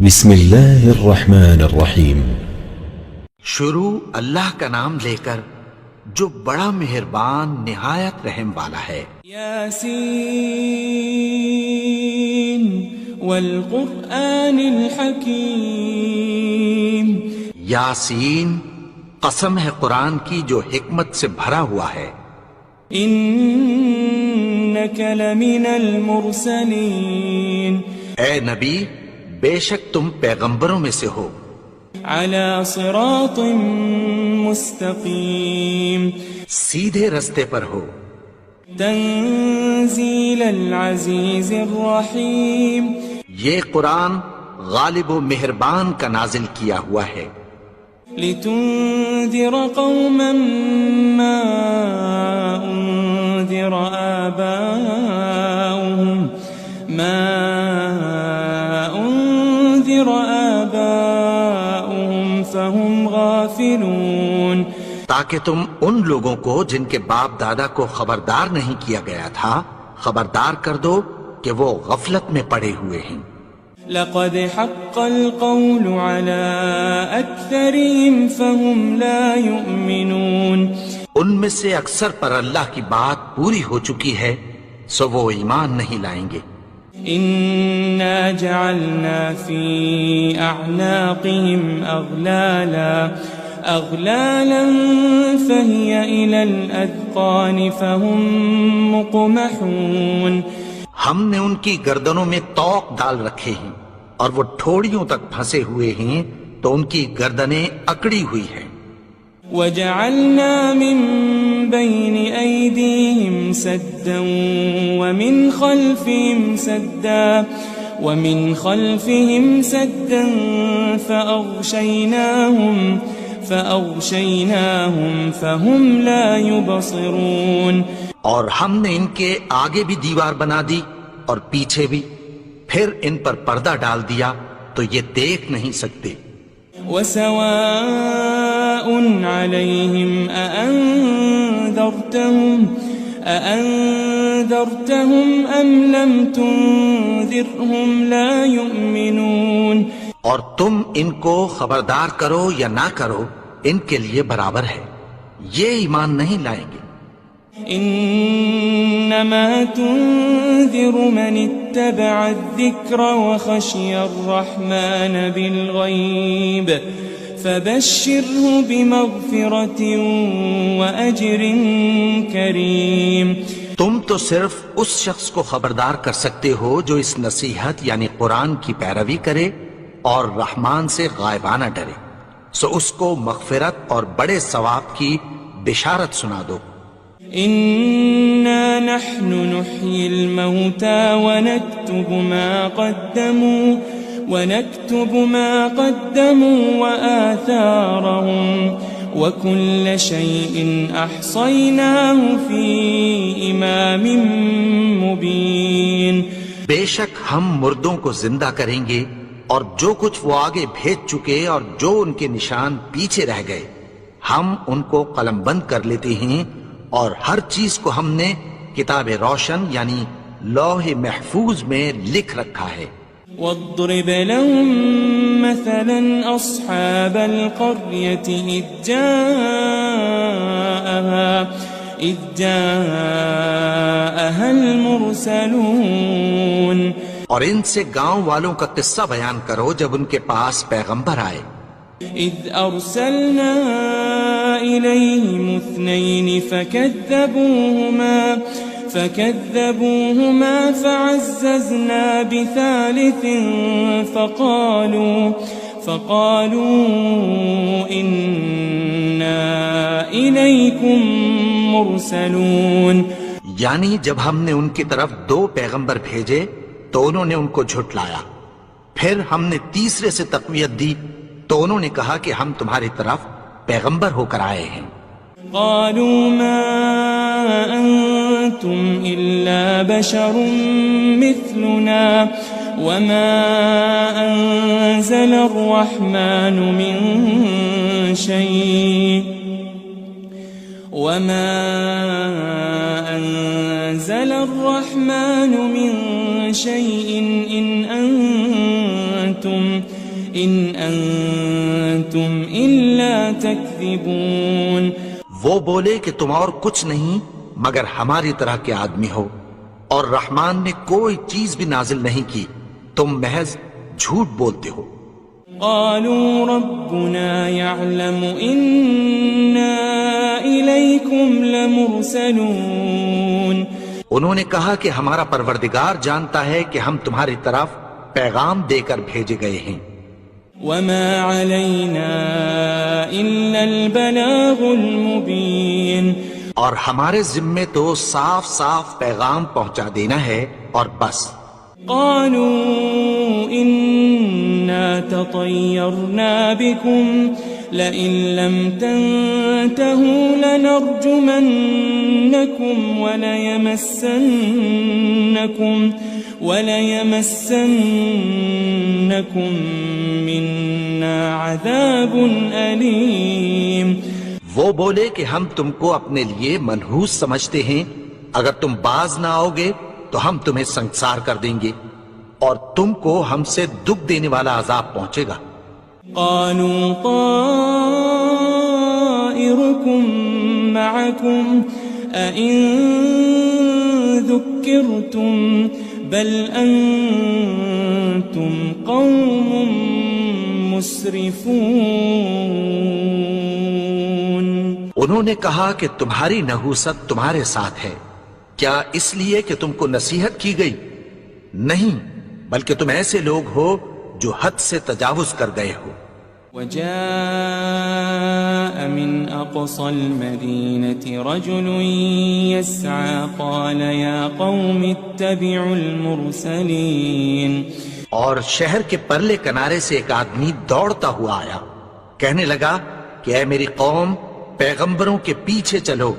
بسم اللہ الرحمن الرحیم۔ شروع اللہ کا نام لے کر جو بڑا مہربان نہایت رحم والا ہے۔ یاسین والقرآن الحکیم۔ یاسین، قسم ہے قرآن کی جو حکمت سے بھرا ہوا ہے۔ انک لمن المرسلین۔ اے نبی، بے شک تم پیغمبروں میں سے ہو۔ علی صراط مستقیم۔ سیدھے رستے پر ہو۔ تنزیل العزیز الرحیم۔ یہ قرآن غالب و مہربان کا نازل کیا ہوا ہے۔ لتنذر قوما ما انذر آباؤهم فهم غافلون۔ تاکہ تم ان لوگوں کو جن کے باپ دادا کو خبردار نہیں کیا گیا تھا خبردار کر دو کہ وہ غفلت میں پڑے ہوئے ہیں۔ لقد حق القول على اکثرهم فهم لا يؤمنون۔ ان میں سے اکثر پر اللہ کی بات پوری ہو چکی ہے سو وہ ایمان نہیں لائیں گے۔ انا جعلنا في اعناقهم اغلالا فهي الى الاذقان فهم مقمحون۔ ہم نے ان کی گردنوں میں طوق ڈال رکھے ہیں اور وہ ٹھوڑیوں تک پھنسے ہوئے ہیں تو ان کی گردنیں اکڑی ہوئی ہیں۔ وجعلنا من بين أيديهم سدا ومن خلفهم سدا فأغشيناهم فهم لا يبصرون۔ اور ہم نے ان کے آگے بھی دیوار بنا دی اور پیچھے بھی، پھر ان پر پردہ ڈال دیا تو یہ دیکھ نہیں سکتے۔ وسواء عليهم أأنذرتهم أم لم تنذرهم لا يؤمنون۔ اور تم ان کو خبردار کرو یا نہ کرو ان کے لیے برابر ہے، یہ ایمان نہیں لائیں گے۔ انما تنذر من اتبع الذکر وخشی الرحمن بالغیب فبشره بمغفرة واجر کریم۔ تم تو صرف اس شخص کو خبردار کر سکتے ہو جو اس نصیحت یعنی قرآن کی پیروی کرے اور رحمان سے غائبانہ ڈرے، سو اس کو مغفرت اور بڑے ثواب کی بشارت سنا دو۔ إنا نحن نحيي الموتى ونكتب ما قدموا وآثارهم وكل شيء أحصيناه في إمام مبين۔ بے شک ہم مردوں کو زندہ کریں گے اور جو کچھ وہ آگے بھیج چکے اور جو ان کے نشان پیچھے رہ گئے ہم ان کو قلم بند کر لیتے ہیں، اور ہر چیز کو ہم نے کتاب روشن یعنی لوح محفوظ میں لکھ رکھا ہے۔ واضرب لهم مثلا أصحاب القرية إذ جاءها المرسلون۔ اور ان سے گاؤں والوں کا قصہ بیان کرو جب ان کے پاس پیغمبر آئے۔ إذ أرسلنا إليهم اثنين فكذبوهما فعززنا بثالث فقالوا إنا إليكم مرسلون۔ یعنی جب ہم نے ان کی طرف 2 پیغمبر بھیجے تو انہوں نے ان کو جھٹلایا، پھر ہم نے تیسرے سے تقویت دی تو انہوں نے کہا کہ ہم تمہاری طرف پیغمبر ہو کر آئے ہیں۔ قالوا ما أنتم إلا بشر مثلنا وما أنزل الرحمن من شيء إن أنتم أنتم إلا تكذبون. وہ بولے کہ تم اور کچھ نہیں مگر ہماری طرح کے آدمی ہو، اور رحمان نے کوئی چیز بھی نازل نہیں کی، تم محض جھوٹ بولتے ہو. قالوا ربنا يعلم إنا إليكم لمرسلون. انہوں نے کہا کہ ہمارا پروردگار جانتا ہے کہ ہم تمہاری طرف پیغام دے کر بھیجے گئے ہیں. وما علينا إلا البلاغ المبين. اور ہمارے ذمے تو صاف صاف پیغام پہنچا دینا ہے اور بس. قالوا إنا تطيرنا بكم لئن لم تنتهوا لنرجمنكم وليمسنكم منا عذاب أليم. وہ بولے کہ ہم تم کو اپنے لیے منحوس سمجھتے ہیں، اگر تم باز نہ آؤ گے تو ہم تمہیں سنسار کر دیں گے اور تم کو ہم سے دکھ دینے والا عذاب پہنچے گا. قالوا طائركم معكم أئن ذكرتم بل أنتم قوم مسرفون. انہوں نے کہا کہ تمہاری نحوست تمہارے ساتھ ہے، کیا اس لیے کہ تم کو نصیحت کی گئی؟ نہیں، بلکہ تم ایسے لوگ ہو جو حد سے تجاوز کر گئے ہو. وجاء من أقصى المدينة رجل يسعى قال يا قوم اتبعوا المرسلين. اور شہر کے پرلے کنارے سے ایک آدمی دوڑتا ہوا آیا، کہنے لگا کہ اے میری قوم، پیغمبروں کے پیچھے چلو.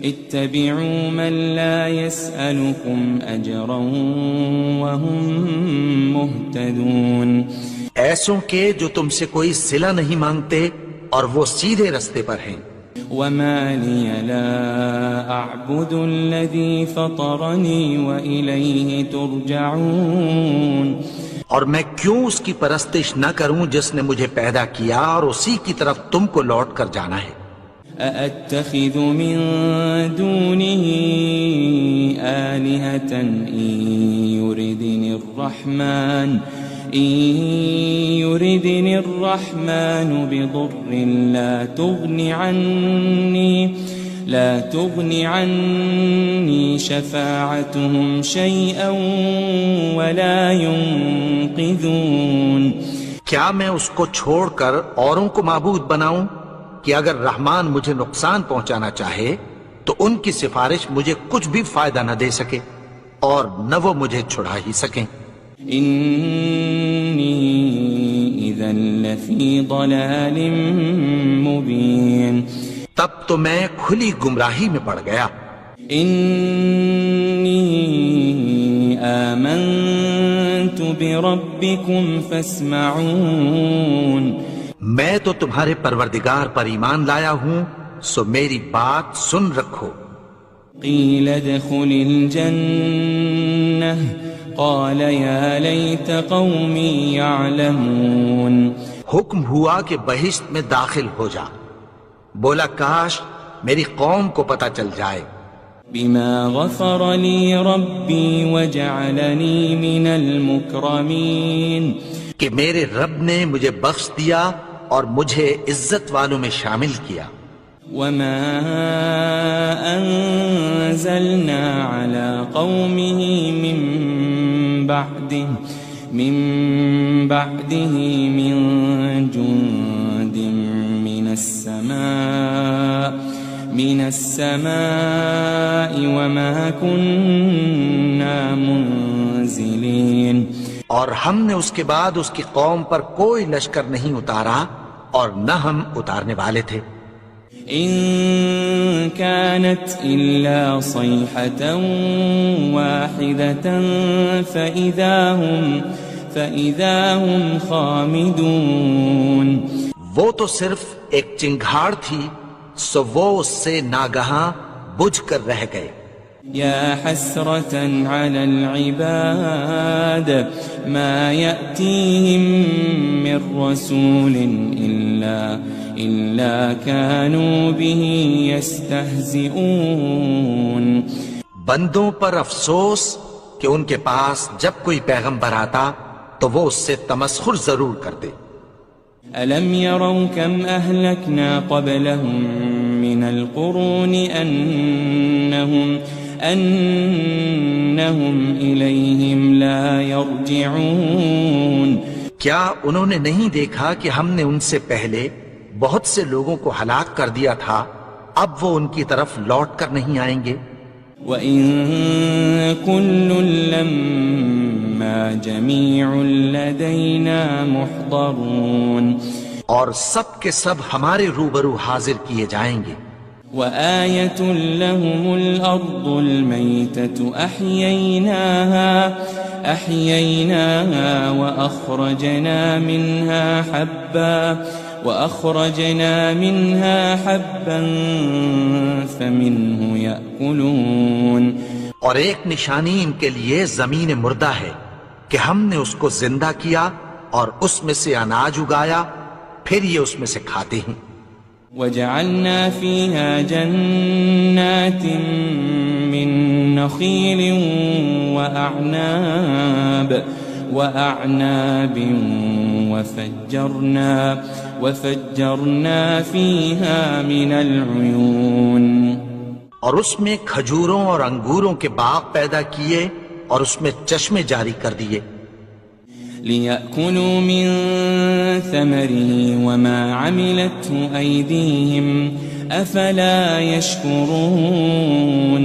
اتبعوا من لا يسألكم أجرا وهم مهتدون. ایسوں کے جو تم سے کوئی صلہ نہیں مانگتے اور وہ سیدھے رستے پر ہیں. وما لي لا أعبد الذي فطرني وإليه ترجعون. اور میں کیوں اس کی پرستش نہ کروں جس نے مجھے پیدا کیا اور اسی کی طرف تم کو لوٹ کر جانا ہے. أأتخذ من دونه آلهة إن يردني الرحمن بضر لا تغن عني شفاعتهم شيئا ولا ينقذون. کیا میں اس کو چھوڑ کر اوروں کو معبود بناؤں کہ اگر رحمان مجھے نقصان پہنچانا چاہے تو ان کی سفارش مجھے کچھ بھی فائدہ نہ دے سکے اور نہ وہ مجھے چھڑا ہی سکیں. إني إذا لفي ضلال مبين. تب تو میں کھلی گمراہی میں پڑ گیا. إني آمنت بربكم فاسمعون. میں تو تمہارے پروردگار پر ایمان لایا ہوں، سو میری بات سن رکھو. قيل ادخل الجنة قال يا ليت قومي يعلمون. حکم ہوا کہ بہشت میں داخل ہو جا. بولا کاش میری قوم کو پتہ چل جائے. بما غفر لي ربي وجعلني من المكرمين. کہ میرے رب نے مجھے بخش دیا اور مجھے عزت والوں میں شامل کیا. وما أنزلنا على قومه من بعده من جند من السماء وما كنا منزلين. اور ہم نے اس کے بعد اس کی قوم پر کوئی لشکر نہیں اتارا اور نہ ہم اتارنے والے تھے. إن كانت إلا صيحة واحدة فإذا هم خامدون. وہ تو صرف ایک چنگھاڑ تھی، سو وہ اس سے ناگہاں بجھ کر رہ گئے. يا حسرة على العباد ما يأتيهم من رسول إلا كانوا به يستهزئون. بندوں پر افسوس کہ ان کے پاس جب کوئی پیغمبر آتا تو وہ اس سے تمسخر ضرور کرتے. ألم يروا كم أهلكنا قبلهم من القرون أنهم إليهم لا يرجعون. کیا انہوں نے نہیں دیکھا کہ ہم نے ان سے پہلے بہت سے لوگوں کو ہلاک کر دیا تھا، اب وہ ان کی طرف لوٹ کر نہیں آئیں گے. وَإِن كُلٌّ لَمَّا جَمِيعٌ لَدَيْنَا مُحْضَرُونَ. اور سب کے سب ہمارے روبرو حاضر کیے جائیں گے. وآية لهم الأرض الميتة أحييناها وأخرجنا منها حبا فمنه يأكلون. اور ایک نشانی ان کے لیے زمین مردہ ہے کہ ہم نے اس کو زندہ کیا اور اس میں سے اناج اگایا، پھر یہ اس میں سے کھاتے ہیں. وجعلنا فيها جنات من نخيل وأعناب وفجرنا فيها من العيون. اور اس میں کھجوروں اور انگوروں کے باغ پیدا کیے اور اس میں چشمے جاری کر دیے. لِيَأْكُلُوا مِن ثَمَرِهِ وَمَا عَمِلَتْهُ أَيْدِيهِمْ أَفَلَا يَشْكُرُونَ.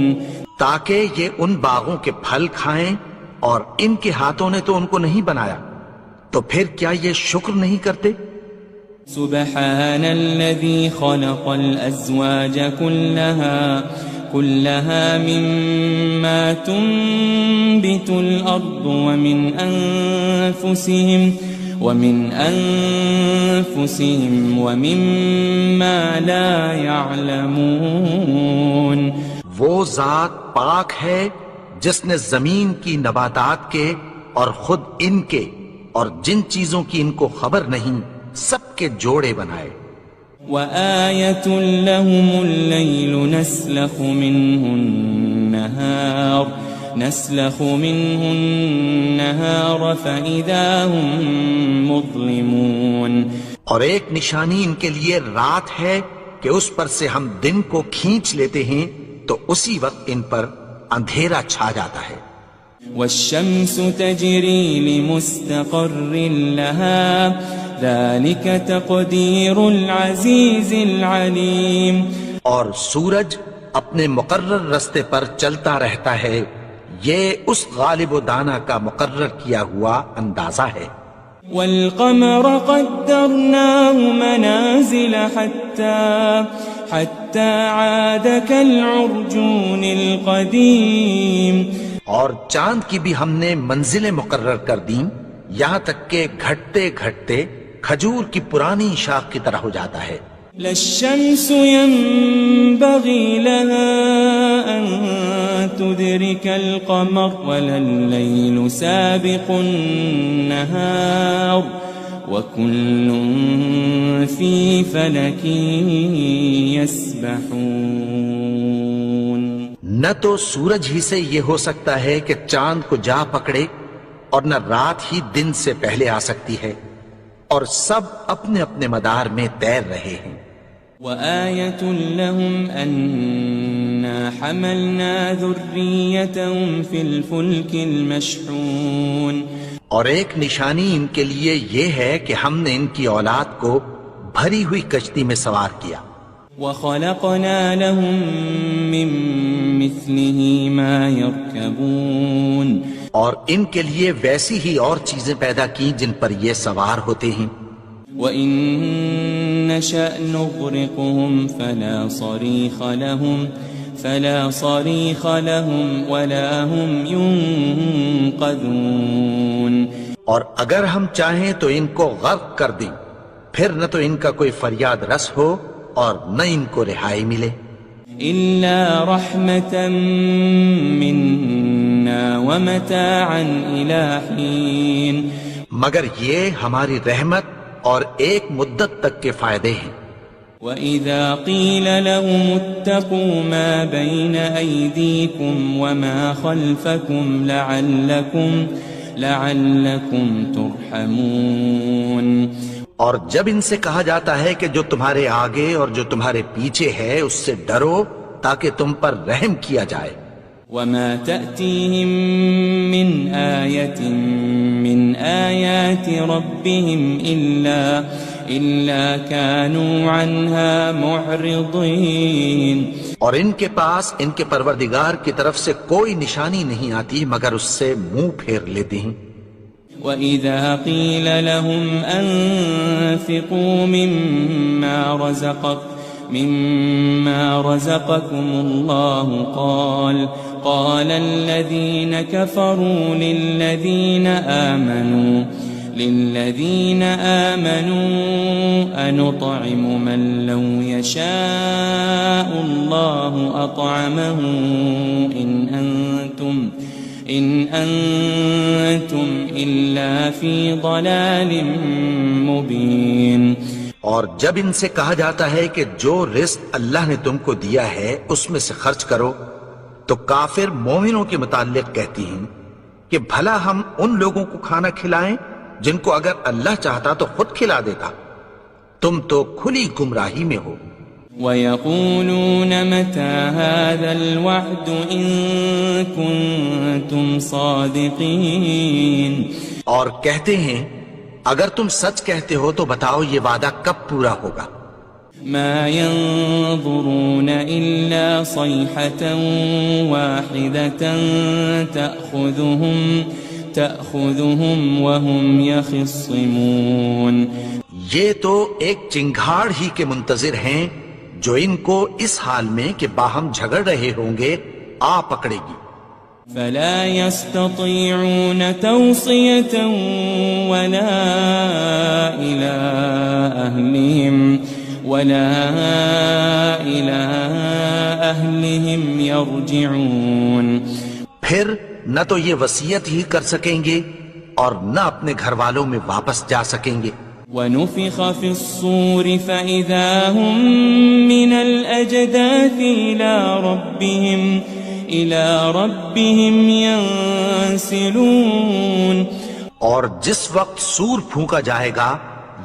تاکہ یہ ان باغوں کے پھل کھائیں اور ان کے ہاتھوں نے تو ان کو نہیں بنایا، تو پھر کیا یہ شکر نہیں کرتے؟ سبحان الذي خلق الأزواج كلها مما تنبت الأرض ومن أنفسهم ومما لا يعلمون. وہ ذات پاک ہے جس نے زمین کی نباتات کے اور خود ان کے اور جن چیزوں کی ان کو خبر نہیں سب کے جوڑے بنائے. وآية لهم الليل نسلخ منه النهار فإذا هم مظلمون. اور ایک نشانی ان کے لیے رات ہے کہ اس پر سے ہم دن کو کھینچ لیتے ہیں تو اسی وقت ان پر اندھیرا چھا جاتا ہے. والشمس تجري لمستقر لها ذلك تقدير العزيز العليم. اور سورج اپنے مقرر رستے پر چلتا رہتا ہے، یہ اس غالب و دانا کا مقرر کیا ہوا اندازہ ہے. والقمر قدرناه منازل حتى عاد كالعرجون القديم. اور چاند کی بھی ہم نے منزلیں مقرر کر دیں یہاں تک کہ گھٹتے گھٹتے کھجور کی پرانی شاخ کی طرح ہو جاتا ہے. لا الشمس ينبغي لها أن تدرك القمر ولا الليل سابق النهار وكل في فلك يسبحون. نہ تو سورج ہی سے یہ ہو سکتا ہے کہ چاند کو جا پکڑے اور نہ رات ہی دن سے پہلے آ سکتی ہے، اور سب اپنے اپنے مدار میں تیر رہے ہیں. وآية لهم أنا حملنا ذريتهم في الفلك المشحون. اور ایک نشانی ان کے لیے یہ ہے کہ ہم نے ان کی اولاد کو بھری ہوئی کشتی میں سوار کیا. وخلقنا لهم من مثله ما يركبون. اور ان کے لیے ویسی ہی اور چیزیں پیدا کی جن پر یہ سوار ہوتے ہیں. وَإِن نَّشَأْ نُغْرِقْهُمْ فَلَا صَرِيخَ لَهُمْ وَلَا هُمْ يُنقَذُونَ. اور اگر ہم چاہیں تو ان کو غرق کر دیں، پھر نہ تو ان کا کوئی فریاد رس ہو اور نہ ان کو رہائی ملے. إلا رحمة منا ومتاعا إلى حين مگر یہ ہماری رحمت اور ایک مدت تک کے فائدے ہیں. وَإِذَا قِيلَ لَهُمُ اتَّقُوا مَا بَيْنَ أَيْدِيكُمْ وَمَا خَلْفَكُمْ لَعَلَّكُمْ تُرْحَمُونَ. اور جب ان سے کہا جاتا ہے کہ جو تمہارے آگے اور جو تمہارے پیچھے ہے اس سے ڈرو تاکہ تم پر رحم کیا جائے. وَمَا تَأْتِيهِم مِّنْ آيَةٍ مِّنْ آيَاتِ رَبِّهِمْ إِلَّا كَانُوا عَنْهَا مُعْرِضِينَ. اور ان کے پاس ان کے پروردگار کی طرف سے کوئی نشانی نہیں آتی مگر اس سے منہ پھیر لیتے ہیں. وَإِذَا قِيلَ لَهُمْ أَنفِقُوا مِمَّا رَزَقَكُمُ اللَّهُ قَالَ الَّذِينَ كَفَرُوا لِلَّذِينَ آمَنُوا أَنُطْعِمُ مَن لَّوْ يَشَاءُ اللَّهُ أَطْعَمَهُ إِنْ أَنْتُمْ إِلَّا فِي ضَلَالٍ مُبِينٍ. اور جب ان سے کہا جاتا ہے کہ جو رزق اللہ نے تم کو دیا ہے اس میں سے خرچ کرو تو کافر مومنوں کے متعلق کہتی ہیں کہ بھلا ہم ان لوگوں کو کھانا کھلائیں جن کو اگر اللہ چاہتا تو خود کھلا دیتا. تم تو کھلی گمراہی میں ہو. وَيَقُولُونَ مَتَى هَذَا الْوَعْدُ إِن كُنتُمْ صَادِقِينَ. اور کہتے ہیں اگر تم سچ کہتے ہو تو بتاؤ یہ وعدہ کب پورا ہوگا. مَا يَنظُرُونَ إِلَّا صَيْحَةً وَاحِدَةً تَأْخُذُهُمْ وَهُمْ يَخِصِّمُونَ. یہ تو ایک چنگھاڑ ہی کے منتظر ہیں جو ان کو اس حال میں کہ باہم جھگڑ رہے ہوں گے آ پکڑے گی. فَلَا يَسْتَطِيعُونَ تَوْصِيَةً وَلَا إِلَىٰ أَهْلِهِمْ يَرْجِعُونَ. پھر نہ تو یہ وصیت ہی کر سکیں گے اور نہ اپنے گھر والوں میں واپس جا سکیں گے. وَنُفِخَ فِي الصُّورِ فَإِذَا هُم مِّنَ الْأَجْدَاثِ إِلَىٰ رَبِّهِمْ يَنسِلُونَ. اور جس وقت سور پھونکا جائے گا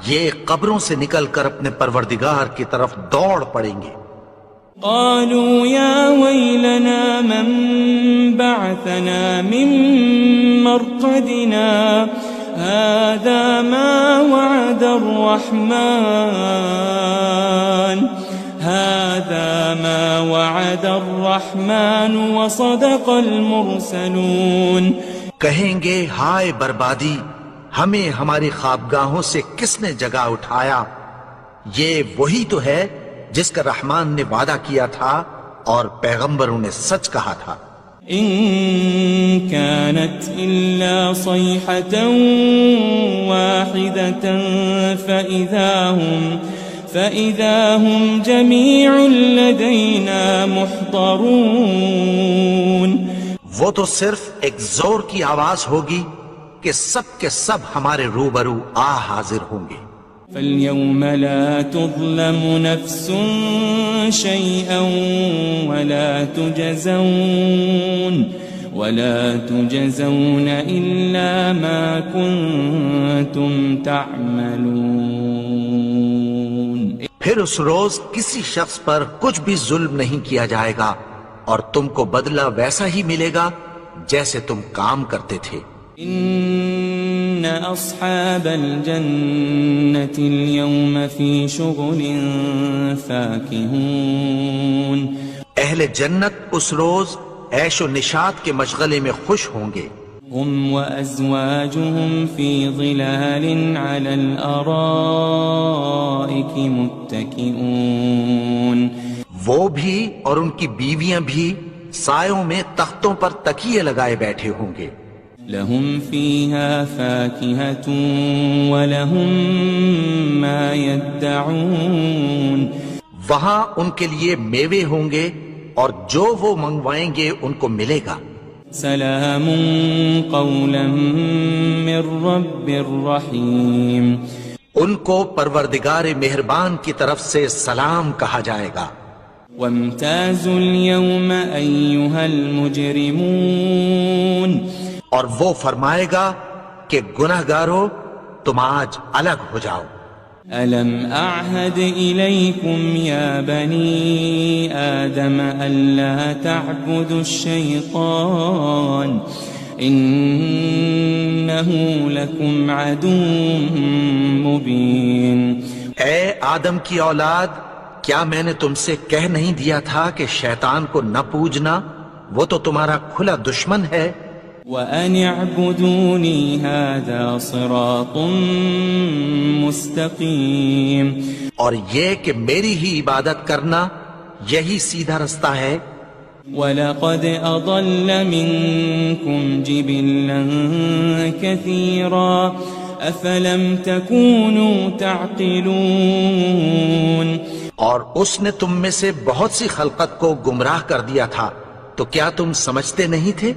یہ قبروں سے نکل کر اپنے پروردگار کی طرف دوڑ پڑیں گے. قالوا يا ويلنا من بعثنا من مرقدنا هذا ما وعد الرحمن وصدق المرسلون. کہیں گے ہائے بربادی، ہمیں ہماری خوابگاہوں سے کس نے جگا اٹھایا. یہ وہی تو ہے جس کا رحمان نے وعدہ کیا تھا اور پیغمبروں نے سچ کہا تھا. إن كانت إلا صيحة واحدة فإذا هم جميع لدينا محضرون. وہ تو صرف ایک زور کی آواز ہوگی کہ سب کے سب ہمارے روبرو آ حاضر ہوں گے. فَالْيَوْمَ لَا تُظْلَمُ نَفْسٌ شَيْئًا وَلَا تُجَزَوْنَ إِلَّا مَا كُنتُمْ تَعْمَلُونَ. پھر اس روز کسی شخص پر کچھ بھی ظلم نہیں کیا جائے گا اور تم کو بدلہ ویسا ہی ملے گا جیسے تم کام کرتے تھے. إن أصحاب الجنة اليوم في شغل فاكهون. اہل جنت اس روز عیش و نشاط کے مشغلے میں خوش ہوں گے. هم وأزواجهم في ظلال على الأرائك متكئون. وہ بھی اور ان کی بیویاں بھی سایوں میں تختوں پر تکیے لگائے بیٹھے ہوں گے. لهم فيها فاكهة ولهم ما يدعون. وہاں ان کے لیے میوے ہوں گے اور جو وہ منگوائیں گے ان کو ملے گا. سلام قولا من رب الرحیم. ان کو پروردگار مہربان کی طرف سے سلام کہا جائے گا. وامتازوا اليوم أيها المجرمون. اور وہ فرمائے گا کہ گنہگارو تم آج الگ ہو جاؤ. ألم أعهد إليكم يا بني آدم ألا تعبدوا الشيطان إنه لكم عدو مبين. اے آدم کی اولاد، کیا میں نے تم سے کہہ نہیں دیا تھا کہ شیطان کو نہ پوجنا، وہ تو تمہارا کھلا دشمن ہے. وَأَنِ اعْبُدُونِي هَذَا صِرَاطٌ مُسْتَقِيمٌ. اور یہ کہ میری ہی عبادت کرنا یہی سیدھا رستہ ہے. وَلَقَدْ أَضَلَّ مِنْكُمْ جِبِلًّا كَثِيرًا أَفَلَمْ تَكُونُوا تَعْقِلُونَ. اور اس نے تم میں سے بہت سی خلقت کو گمراہ کر دیا تھا، تو کیا تم سمجھتے نہیں تھے؟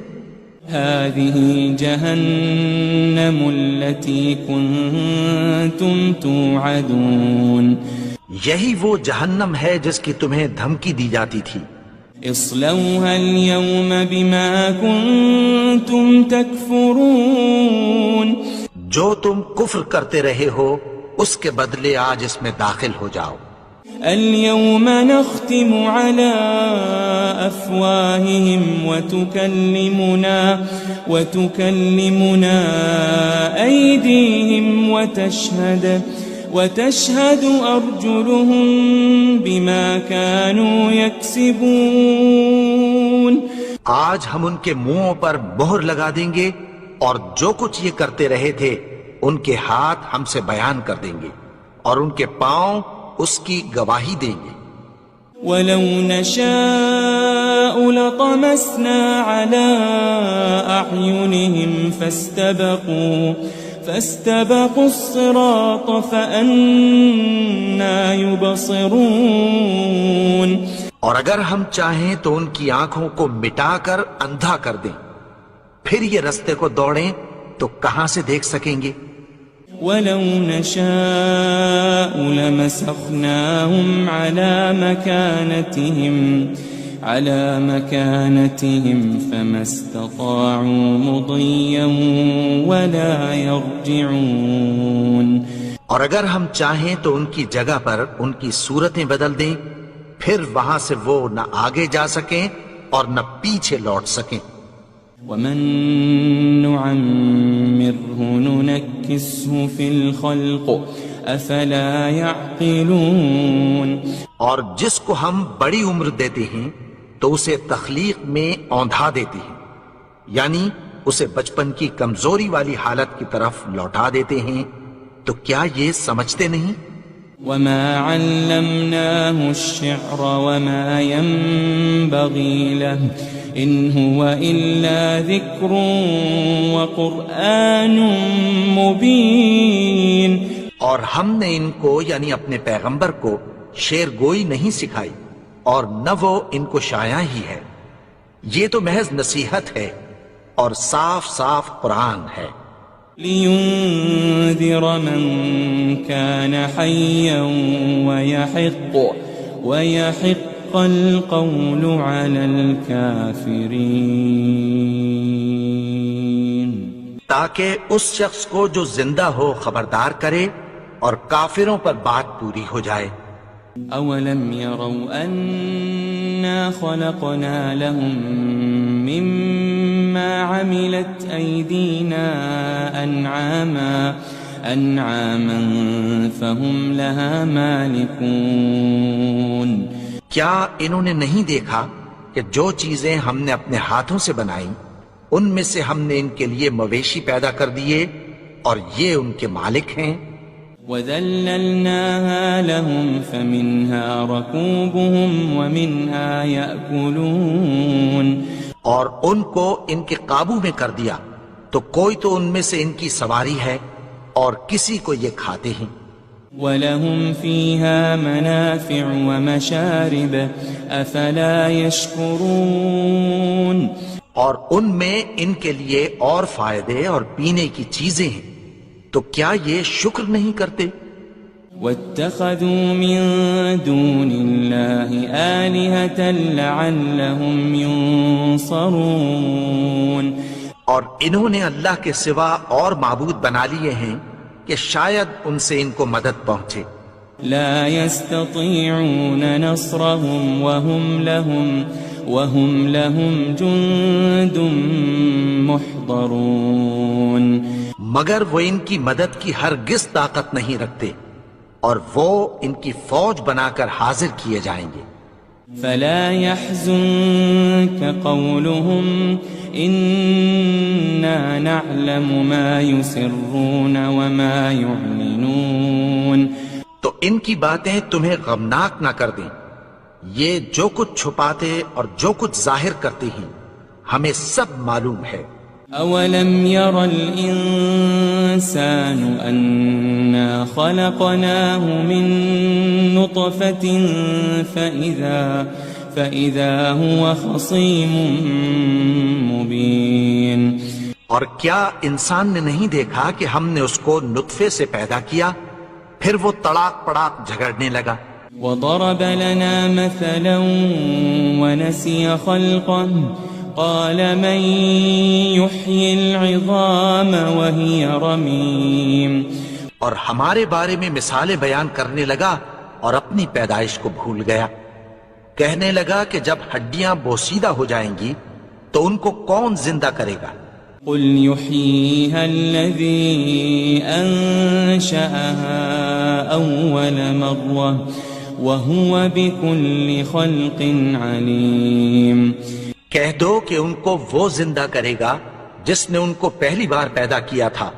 هذه جهنم التي كنتم توعدون. یہی وہ جہنم ہے جس کی تمہیں دھمکی دی جاتی تھی. اصلوها اليوم بما كنتم تكفرون. جو تم کفر کرتے رہے ہو اس کے بدلے آج اس میں داخل ہو جاؤ. اليوم نختم على أفواههم وتكلمنا أيديهم وتشهد أرجلهم بما كانوا يكسبون. آج ہم ان کے منہوں پر مہر لگا دیں گے اور جو کچھ یہ کرتے رہے تھے ان کے ہاتھ ہم سے بیان کر دیں گے اور ان کے پاؤں اس کی گواہی دیں گے. وَلَوْ نَشَاءُ لَطَمَسْنَا عَلَىٰ أَعْيُنِهِمْ فَاسْتَبَقُوا الصِّرَاطَ فَأَنَّىٰ يُبْصِرُونَ. اور اگر ہم چاہیں تو ان کی آنکھوں کو مٹا کر اندھا کر دیں، پھر یہ رستے کو دوڑیں تو کہاں سے دیکھ سکیں گے. وَلَوْ نَشَاءُ لَمَسَخْنَاهُمْ عَلَى مَكَانَتِهِمْ فَمَا اسْتَطَاعُوا مُضِيًّا وَلَا يَرْجِعُونَ. اور اگر ہم چاہیں تو ان کی جگہ پر ان کی صورتیں بدل دیں، پھر وہاں سے وہ نہ آگے جا سکیں اور نہ پیچھے لوٹ سکیں. وَمَن نُعَمِّرْهُ نُنَكِّسْهُ فِي الْخَلْقِ أَفَلَا يَعْقِلُونَ. اور جس کو ہم بڑی عمر دیتے ہیں تو اسے تخلیق میں اوندھا دیتے ہیں، یعنی اسے بچپن کی کمزوری والی حالت کی طرف لوٹا دیتے ہیں. تو کیا یہ سمجھتے نہیں؟ وَمَا عَلَّمْنَاهُ الشِّعْرَ وَمَا يَنبَغِي لَهُ إِنْ هُوَ إِلَّا ذِكْرٌ وَقُرْآنٌ مُبِينٌ. اور ہم نے ان کو یعنی اپنے پیغمبر کو شعر گوئی نہیں سکھائی اور نہ وہ ان کو شایع ہی ہے، یہ تو محض نصیحت ہے اور صاف صاف قرآن ہے. لِيُنذِرَ مَن كَانَ حَيًّا وَيَحِقَّ الْقَوْلُ عَلَى الْكَافِرِينَ. تاکہ اس شخص کو جو زندہ ہو خبردار کرے اور کافروں پر بات پوری ہو جائے. أَوَلَمْ يَرَوْا أَنَّا خَلَقْنَا لَهُم مِّمَّا عَمِلَتْ أَيْدِينَا أَنْعَامًا فَهُمْ لَهَا مَالِكُونَ. کیا انہوں نے نہیں دیکھا کہ جو چیزیں ہم نے اپنے ہاتھوں سے بنائیں ان میں سے ہم نے ان کے لیے مویشی پیدا کر دیے اور یہ ان کے مالک ہیں. وَذَلَّلْنَاهَا لَهُمْ فَمِنْهَا رَكُوبُهُمْ وَمِنْهَا يَأْكُلُونَ. اور ان کو ان کے قابو میں کر دیا تو کوئی تو ان میں سے ان کی سواری ہے اور کسی کو یہ کھاتے ہیں. وَلَهُمْ فِيهَا مَنَافِعُ وَمَشَارِبُ أَفَلَا يَشْكُرُونَ اور ان میں ان کے لیے اور فائدے اور پینے کی چیزیں ہیں، تو کیا یہ شکر نہیں کرتے؟ وَاتَّخَذُوا مِن دُونِ اللَّهِ آلِهَةً لَعَلَّهُمْ يُنصَرُونَ اور انہوں نے اللہ کے سوا اور معبود بنا لیے ہیں کہ شاید ان سے ان کو مدد پہنچے۔ لا يستطيعون نصرهم وهم لهم جند محضرون مگر وہ ان کی مدد کی ہرگز طاقت نہیں رکھتے، اور وہ ان کی فوج بنا کر حاضر کیے جائیں گے۔ فلا يحزنك قولهم إنا نعلم ما يسرون وما يعلنون تو ان کی باتیں تمہیں غمناک نہ کر دیں، یہ جو کچھ چھپاتے اور جو کچھ ظاہر کرتے ہیں ہمیں سب معلوم ہے۔ أولم ير الإنسان أنا خلقناه من نطفة فإذا هو خصيم مبين اور کیا انسان نے نہیں دیکھا کہ ہم نے اس کو نطفے سے پیدا کیا، پھر وہ تڑاک پڑاک جھگڑنے لگا۔ وضرب لنا مثلا ونسي خلقه قال من يحيي العظام وهي رميم اور ہمارے بارے میں مثالیں بیان کرنے لگا اور اپنی پیدائش کو بھول گیا، کہنے لگا کہ جب ہڈیاں بوسیدہ ہو جائیں گی تو ان کو کون زندہ کرے گا؟ قل يحييها الذي أنشأها أول مرة وهو بكل خلق عليم کہہ دو کہ ان کو وہ زندہ کرے گا جس نے ان کو پہلی بار پیدا کیا تھا،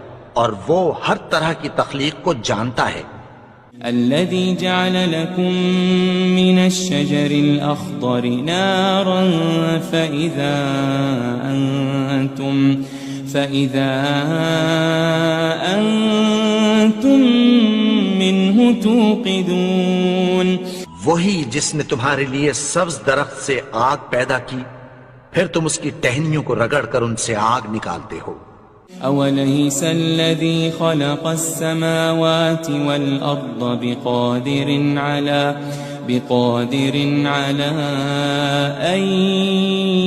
اور وہ ہر طرح کی تخلیق کو جانتا ہے۔ الذي جعل لكم من الشجر الأخضر نارا فإذا أنتم منه توقدون وہی جس نے تمہارے لیے سبز درخت سے آگ پیدا کی، پھر تم اس کی ٹہنیوں کو رگڑ کر ان سے آگ نکالتے ہو۔ أوليس الذي خلق السماوات والأرض بقادر على أن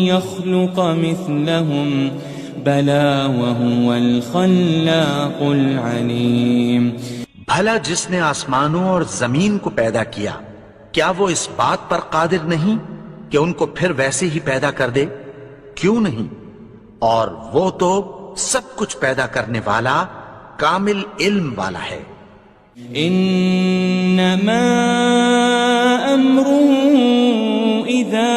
يخلق مثلهم بلى وهو الخلاق العليم بھلا جس نے آسمانوں اور زمین کو پیدا کیا، کیا وہ اس بات پر قادر نہیں کہ ان کو پھر ویسے ہی پیدا کر دے؟ کیوں نہیں؟ اور وہ تو سب کچھ پیدا کرنے والا، کامل علم والا ہے۔ انما امره اذا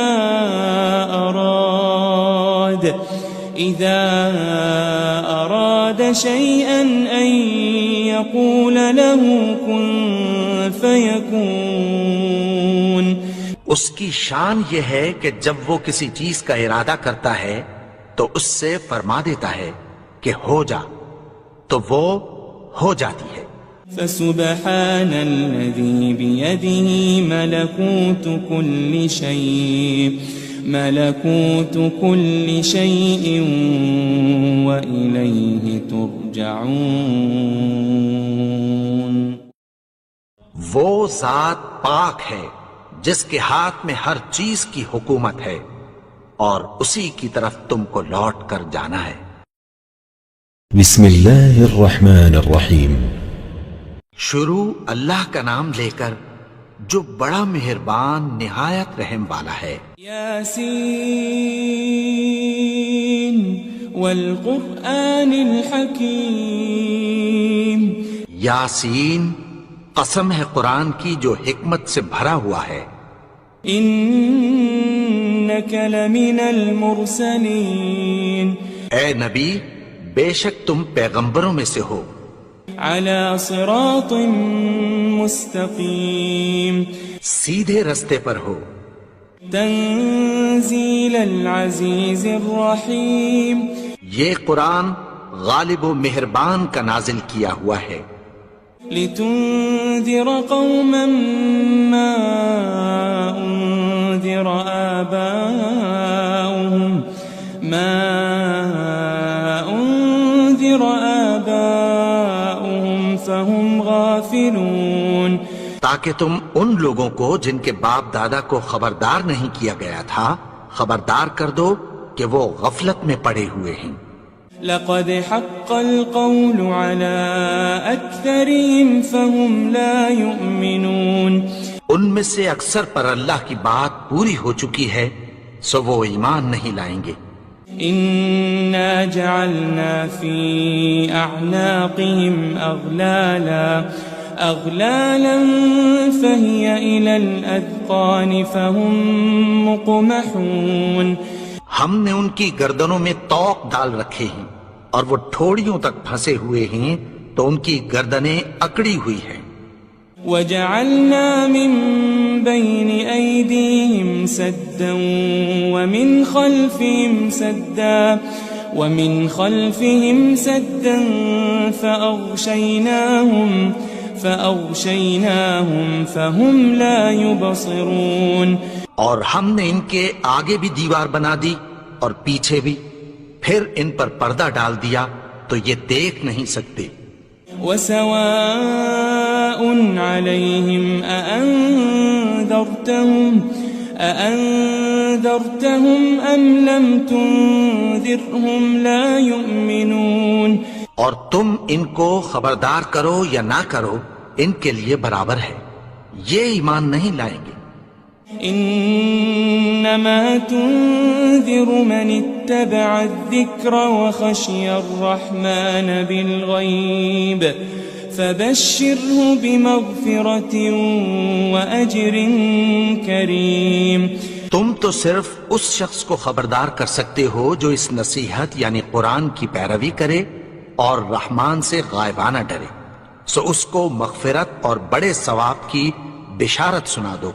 اراد شيئا ان يقول له كن فيكون اس کی شان یہ ہے کہ جب وہ کسی چیز کا ارادہ کرتا ہے تو اس سے فرما دیتا ہے کہ ہو جا، تو وہ ہو جاتی ہے۔ فسبحان الذي بيده ملكوت كل شيء وإليه ترجعون وہ ذات پاک ہے جس کے ہاتھ میں ہر چیز کی حکومت ہے، اور اسی کی طرف تم کو لوٹ کر جانا ہے۔ بسم اللہ الرحمن الرحیم۔ شروع اللہ کا نام لے کر جو بڑا مہربان نہایت رحم والا ہے۔ یاسین والقرآن الحکیم، یاسین، قسم ہے قرآن کی جو حکمت سے بھرا ہوا ہے۔ انک لمن المرسلین، اے نبی بے شک تم پیغمبروں میں سے ہو۔ علی صراط مستقیم، سیدھے رستے پر ہو۔ تنزیل العزیز الرحیم، یہ قرآن غالب و مہربان کا نازل کیا ہوا ہے۔ لتنذر قوما ما أنذر آباؤهم فهم غافلون، تاکہ تم ان لوگوں کو جن کے باپ دادا کو خبردار نہیں کیا گیا تھا خبردار کر دو کہ وہ غفلت میں پڑے ہوئے ہیں۔ لقد حق القول على أكثرهم فهم لا يؤمنون، ان میں سے اکثر پر اللہ کی بات پوری ہو چکی ہے سو وہ ایمان نہیں لائیں گے۔ إنا جعلنا في أعناقهم أغلالا فهي إلى الأذقان فهم مقمحون، ہم نے ان کی گردنوں میں طوق ڈال رکھے ہیں اور وہ ٹھوڑیوں تک پھنسے ہوئے ہیں تو ان کی گردنیں اکڑی ہوئی ہیں۔ وجعلنا من بين أيديهم سدا ومن خلفهم سدا فأغشيناهم فهم لا يبصرون، اور ہم نے ان کے آگے بھی دیوار بنا دی اور پیچھے بھی، پھر ان پر پردہ ڈال دیا تو یہ دیکھ نہیں سکتے۔ وسواء عليهم أأنذرتهم أم لم تنذرهم لا يؤمنون، اور تم ان کو خبردار کرو یا نہ کرو ان کے لیے برابر ہے، یہ ایمان نہیں لائیں گے۔ إنما تنذر من اتبع الذكر وخشي الرحمن بالغيب فبشره بمغفرة وأجر كريم، تم تو صرف اس شخص کو خبردار کر سکتے ہو جو اس نصیحت یعنی قرآن کی پیروی کرے اور رحمان سے غائبانہ ڈرے، سو اس کو مغفرت اور بڑے ثواب کی بشارت سنا دو۔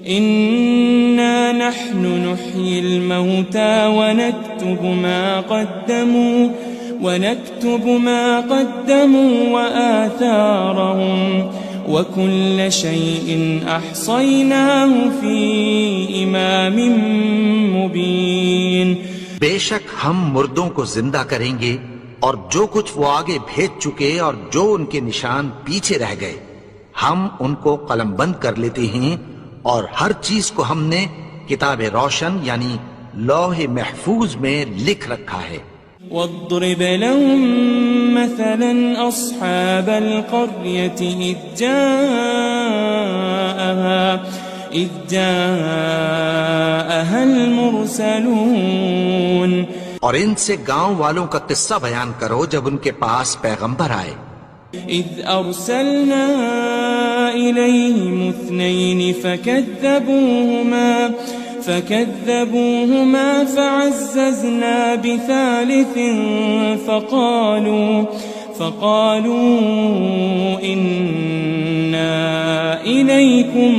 إنا نحن نحيي الموتى ونكتب ما قدموا وآثارهم وكل شيء أحصيناه في إمام مبين، بے شک ہم مردوں کو زندہ کریں گے اور جو کچھ وہ آگے بھیج چکے اور جو ان کے نشان پیچھے رہ گئے ہم ان کو قلم بند کر لیتے ہیں، اور ہر چیز کو ہم نے کتاب روشن یعنی لوح محفوظ میں لکھ رکھا ہے۔ واضرب لهم مثلا أصحاب القرية إذ جاءها المرسلون، اور ان سے گاؤں والوں کا قصہ بیان کرو جب ان کے پاس پیغمبر آئے۔ إذ أرسلنا إليهم 2 فكذبوهما فعززنا بثالث فقالوا إنا إليكم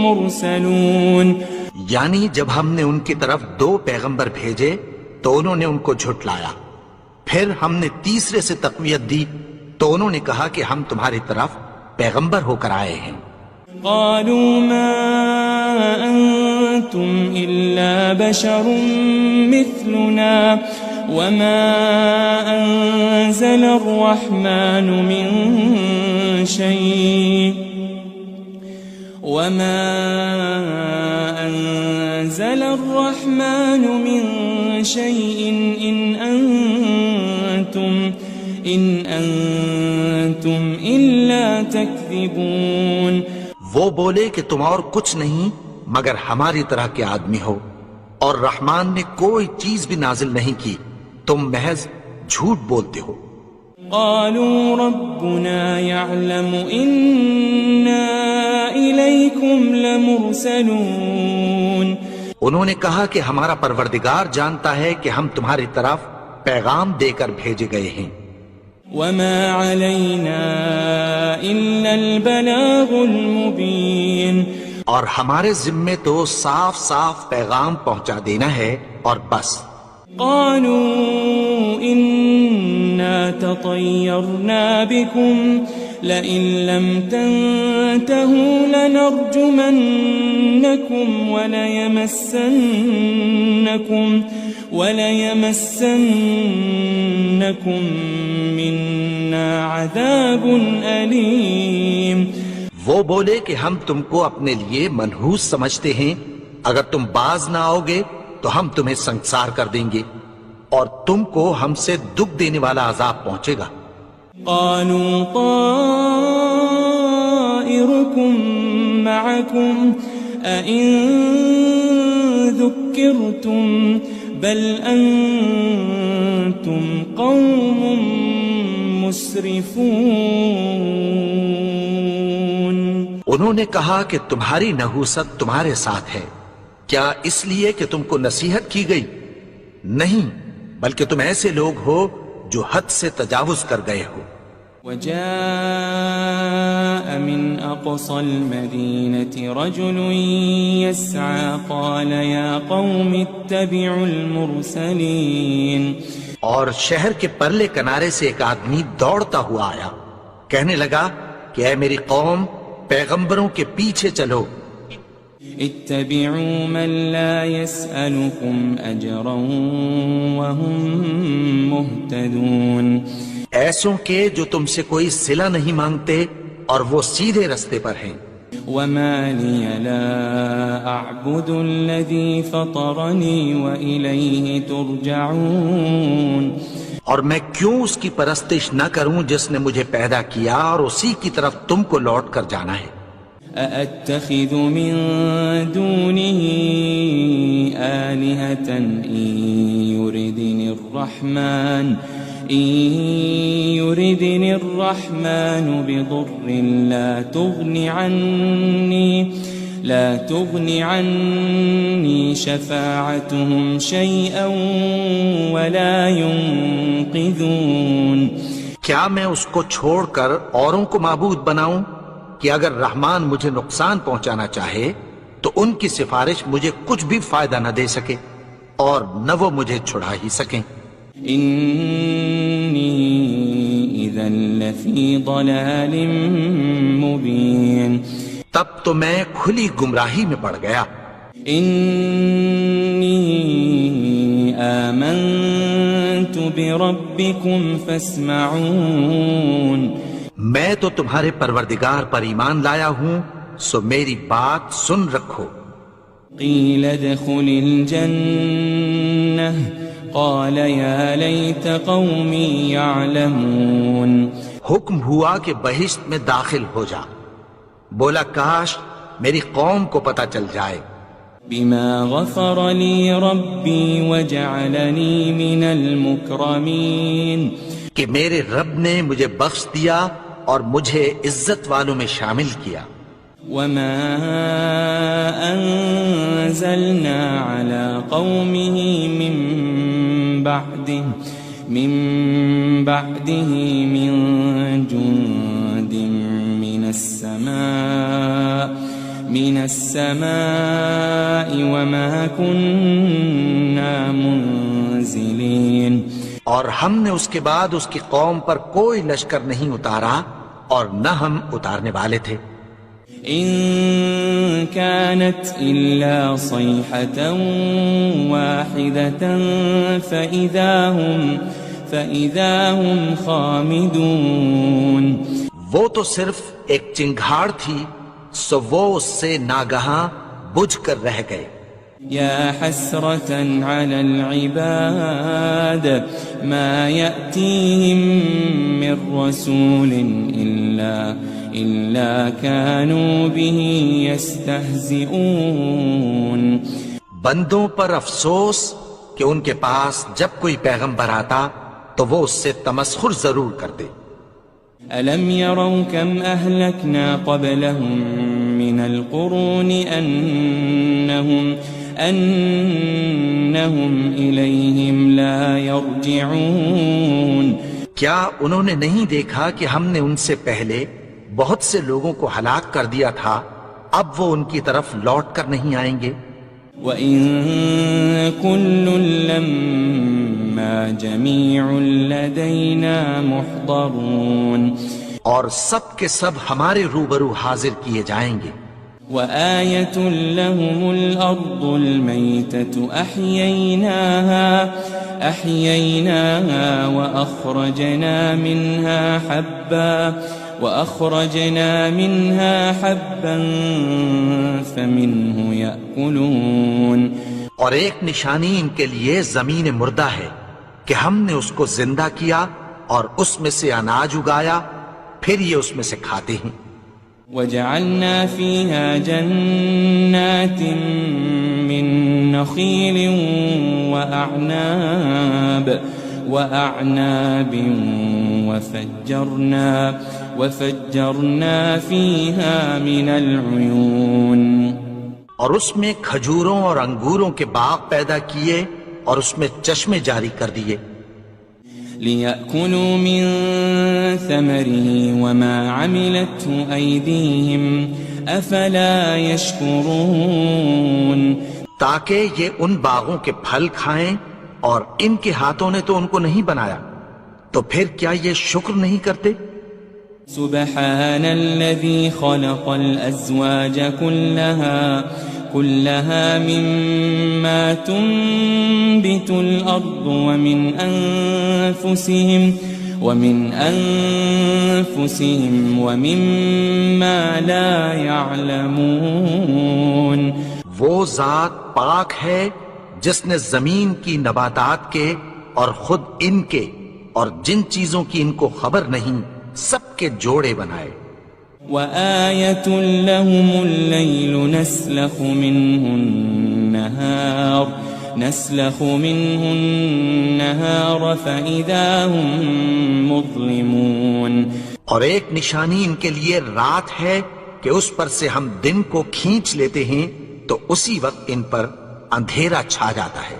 مرسلون، یعنی جب ہم نے ان کی طرف 2 پیغمبر بھیجے تو انہوں نے ان کو جھٹلایا، پھر ہم نے تیسرے سے تقویت دی تو انہوں نے کہا کہ ہم تمہاری طرف پیغمبر ہو کر آئے ہیں۔ قالوا ما أنتم إلا بشر مثلنا وما أنزل الرحمن من شيء إن أنتم إلا تكذبون، وہ بولے کہ تم اور کچھ نہیں مگر ہماری طرح کے آدمی ہو، اور رحمان نے کوئی چیز بھی نازل نہیں کی، تم محض جھوٹ بولتے ہو۔ قالوا ربنا يعلم إنا إليكم لمرسلون، انہوں نے کہا کہ ہمارا پروردگار جانتا ہے کہ ہم تمہاری طرف پیغام دے کر بھیجے گئے ہیں۔ وما علينا إلا البلاغ المبين، اور ہمارے ذمے تو صاف صاف پیغام پہنچا دینا ہے اور بس۔ قالوا إنا تطيرنا بكم لئن لم تنتهوا لنرجمنكم وليمسنكم منا عذاب أليم. وہ بولے کہ ہم تم کو اپنے لیے منحوس سمجھتے ہیں، اگر تم باز نہ آؤ گے تو ہم تمہیں سنگسار کر دیں گے اور تم کو ہم سے دکھ دینے والا عذاب پہنچے گا. قالوا طائركم معكم أئن ذكرتم بل أنتم قوم مسرفون. انہوں نے کہا کہ تمہاری نحوست تمہارے ساتھ ہے، کیا اس لیے کہ تم کو نصیحت کی گئی؟ نہیں، بلکہ تم ایسے لوگ ہو جو حد سے تجاوز کر گئے ہو. وجاء من أقصى المدينة رجل يسعى قال يا قوم اتبعوا المرسلين. اور شہر کے پرلے کنارے سے ایک آدمی دوڑتا ہوا آیا، کہنے لگا کہ اے میری قوم، پیغمبروں کے پیچھے چلو. اتبعوا من لا يسألكم أجرا وهم مهتدون. ایسوں کے جو تم سے کوئی صلہ نہیں مانگتے اور وہ سیدھے رستے پر ہیں. وما لي لا أعبد الذي فطرني وإليه ترجعون. اور میں کیوں اس کی پرستش نہ کروں جس نے مجھے پیدا کیا اور اسی کی طرف تم کو لوٹ کر جانا ہے. أأتخذ من دونه آلهة إن يردني الرحمن بضر لا تغني عني شفاعتهم شيئا ولا ينقذون. کیا میں اس کو چھوڑ کر اوروں کو معبود بناؤں کہ اگر رحمان مجھے نقصان پہنچانا چاہے تو ان کی سفارش مجھے کچھ بھی فائدہ نہ دے سکے اور نہ وہ مجھے چھڑا ہی سکیں. انی اذا لفی ضلال مبین. تب تو میں کھلی گمراہی میں پڑ گیا. انی آمنت بربکم فاسمعون. میں تو تمہارے پروردگار پر ایمان لایا ہوں، سو میری بات سن رکھو. قیل ادخل الجنہ قال یا لیت قومی یعلمون. حکم ہوا کہ بہشت میں داخل ہو جا. بولا کاش میری قوم کو پتہ چل جائے. بما غفر لی ربی وجعلنی من المکرمین. کہ میرے رب نے مجھے بخش دیا اور مجھے عزت والوں میں شامل کیا. وما انزلنا على قومه من بعده من جند من السماء وما كنا منزلين. اور ہم نے اس کے بعد اس کی قوم پر کوئی لشکر نہیں اتارا اور نہ ہم اتارنے والے تھے. ان كانت الا صيحة واحدة فإذا هم خامدون. وہ تو صرف ایک چنگھاڑ تھی، سو وہ اس سے ناگہاں بجھ کر رہ گئے. يا حسرة على العباد ما يأتيهم من رسول إلا كانوا به يستهزئون. بندوں پر افسوس کہ ان کے پاس جب کوئی پیغمبر آتا تو وہ اس سے تمسخر ضرور کرتے. ألم يروا كم أهلكنا قبلهم من القرون أنهم إليهم لا يرجعون. کیا انہوں نے نہیں دیکھا کہ ہم نے ان سے پہلے بہت سے لوگوں کو ہلاک کر دیا تھا، اب وہ ان کی طرف لوٹ کر نہیں آئیں گے. وَإِن كُلٌّ لَمَّا جَمِيعٌ لَدَيْنَا مُحْضَرُونَ. اور سب کے سب ہمارے روبرو حاضر کیے جائیں گے. وآية لهم الأرض الميتة أحييناها وأخرجنا منها حبا فمنه يأكلون. اور ایک نشانی ان کے لیے زمین مردہ ہے کہ ہم نے اس کو زندہ کیا اور اس میں سے اناج اگایا، پھر یہ اس میں سے کھاتے ہیں. وجعلنا فيها جنات من نخيل وأعناب وفجرنا فيها من العيون. اور اس میں کھجوروں اور انگوروں کے باغ پیدا کیے اور اس میں چشمے جاری کر دیے. لِيَأْكُلُوا مِن ثَمَرِهِ وَمَا عَمِلَتْهُ أَيْدِيهِمْ أَفَلَا يَشْكُرُونَ. تاکہ یہ ان باغوں کے پھل کھائیں اور ان کے ہاتھوں نے تو ان کو نہیں بنایا، تو پھر کیا یہ شکر نہیں کرتے؟ سبحان الذي خلق الأزواج كلها مما تنبت الأرض ومن أنفسهم ومما لا يعلمون. وہ ذات پاک ہے جس نے زمین کی نباتات کے اور خود ان کے اور جن چیزوں کی ان کو خبر نہیں سب کے جوڑے بنائے. وآية لهم الليل نسلخ منه النهار فإذا هم مظلمون. اور ایک نشانی ان کے لیے رات ہے کہ اس پر سے ہم دن کو کھینچ لیتے ہیں تو اسی وقت ان پر اندھیرا چھا جاتا ہے.